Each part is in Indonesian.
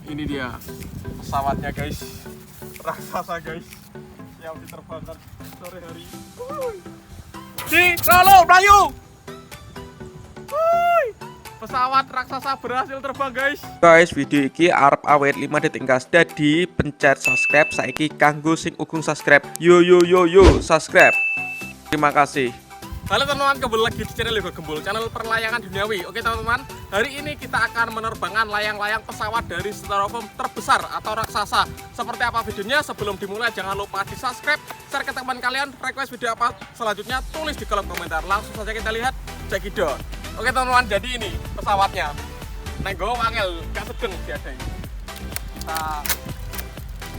Ini dia pesawatnya guys, raksasa guys, yang diterbangkan sore hari di Solo Melayu. Pesawat raksasa berhasil terbang guys. Guys, video iki arep awet 5 detik gas. Dadi pencet subscribe saiki kanggo sing ugung subscribe. Yo subscribe. Terima kasih. Halo teman-teman, kembali lagi di channel Lego Gembul, channel perlayangan duniawi. Oke teman-teman, hari ini kita akan menerbangkan layang-layang pesawat dari styrofoam terbesar atau raksasa. Seperti apa videonya? Sebelum dimulai jangan lupa di subscribe, share ke teman kalian, request video apa selanjutnya tulis di kolom komentar. Langsung saja kita lihat, cekidot. Oke teman-teman, jadi ini pesawatnya Nego wangel, gak sedeng diadai. Kita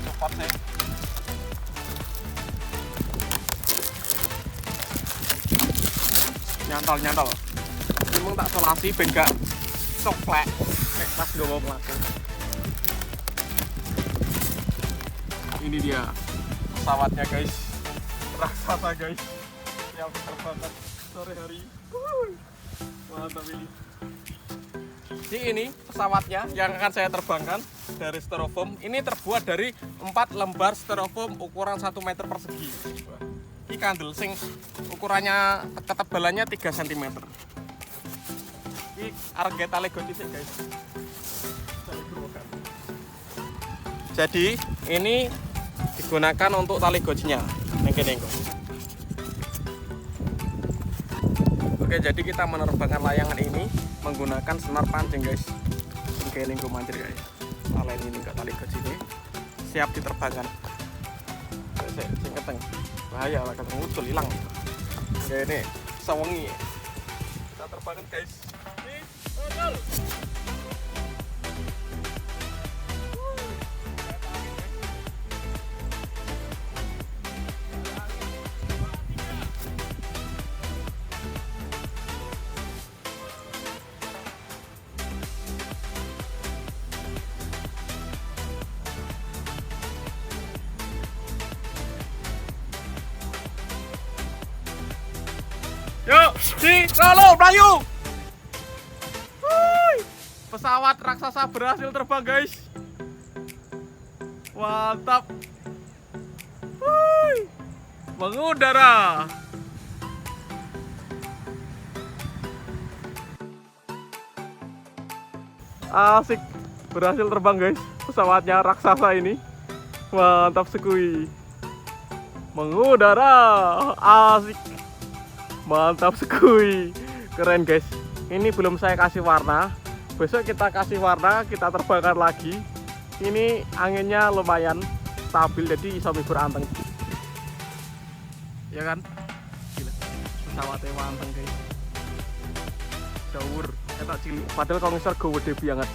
support sih. Nyantol emang tak solasi ben gak soplek nek pas gak mau melaku. Ini dia pesawatnya guys, raksasa guys, yang terbangkan sore hari. Mantap ini. Jadi ini pesawatnya yang akan saya terbangkan dari styrofoam. Ini terbuat dari 4 lembar styrofoam ukuran 1 meter persegi. Ini kandel sing ukurannya ketebalannya 3 cm. Ini harga tali goti sih guys. Jadi ini digunakan untuk tali gocinya. Oke, jadi kita menerbangkan layangan ini menggunakan senar pancing guys. Oke, ini gue mancing guys. Lain ini enggak tali goci ini. Siap diterbangkan. Sing keteng. Bahaya lah ketemu usul hilang. Oke, ini sawangi. Kita terbangkan guys. Yuk, di Solo Melayu. Pesawat raksasa berhasil terbang guys. Mantap. Mengudara. Asik, berhasil terbang guys. Pesawatnya raksasa ini. Mantap sekali. Mengudara. Asik. Mantap sekali, keren guys. Ini belum saya kasih warna. Besok kita kasih warna, kita terbangkan lagi. Ini anginnya lumayan stabil, jadi bisa mibur anteng. Ya kan? Gila. Pesawatnya anteng guys. Dawur, etak cilik. Padahal kalau misal gue gede banget.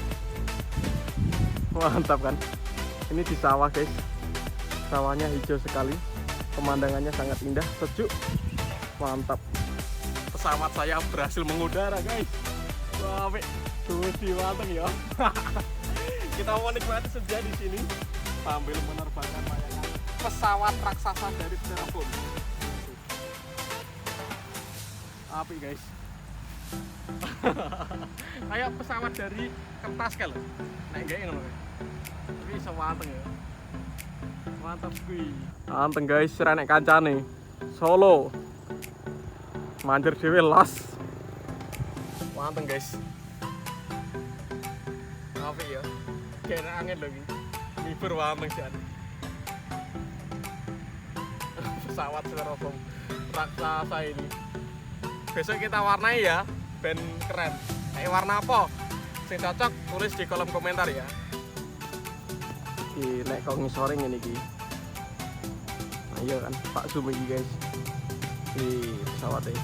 Mantap kan? Ini di sawah guys. Sawahnya hijau sekali. Pemandangannya sangat indah, sejuk. Mantap. Pesawat saya berhasil mengudara guys. Wah, gusti manteng ya. Kita mau nikmati senja di sini sambil menerbangkan layangan pesawat raksasa dari styrofoam. Api guys. Kayak pesawat dari kertas kan loh. Nek gak ngono. Tapi iso manteng ya. Mantap kuwi. Manteng guys, renek kancane. Solo. Manjur dhewe los. Manteng guys. Apik ya. Kene angin lho iki. Mibur manteng jan. Pesawat styrofoam raksasa ini. Besok kita warnai ya, ben keren. Warna apa? Sing cocok tulis di kolom komentar ya. Iki nek kok ngisore ngene iki. Ayo kan, Pak zoom iki guys. Pesawatnya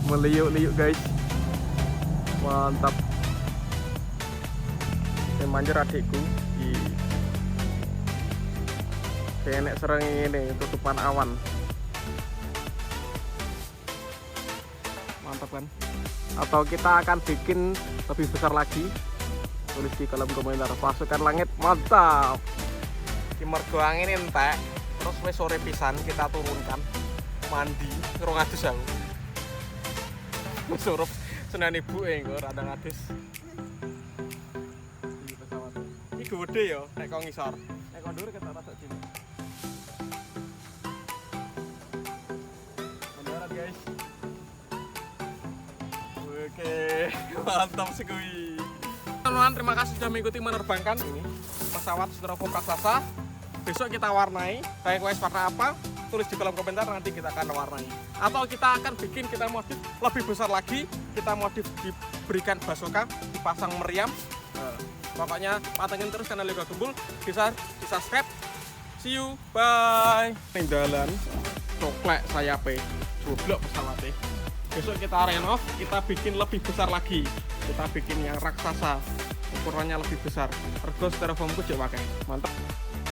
meliuk-liuk guys. Mantap. Saya manjer adikku kayak sereng ini tutupan awan. Mantap kan? Atau kita akan bikin lebih besar lagi, tulis di kolom komentar. Pasukan langit mantap. Mergo angin entek. Terus wes sore pisan kita turunkan mandi 200 aku. Surup Senin Ibu engko rada ngadus. iki gede ya nek kok ngisor. Nek kok dhuwur ketok rada cilik. Mendarat guys. Oke, mantap sekali. Teman-teman, terima kasih sudah mengikuti menerbangkan ini pesawat styrofoam raksasa. Besok kita warnai, kayak wes warna apa? Tulis di kolom komentar, nanti kita akan warnai. Atau kita akan bikin, kita modif lebih besar lagi. Kita modif diberikan basoka, dipasang meriam. Pokoknya pantengin terus channel Lego Gembul, bisa di subscribe. See you, bye. Tinggalan coklek sayape, goblok pesawatnya. Besok kita renov, kita bikin lebih besar lagi. Kita bikin yang raksasa, ukurannya lebih besar. Rego styrofoamku jauh pakai, mantap.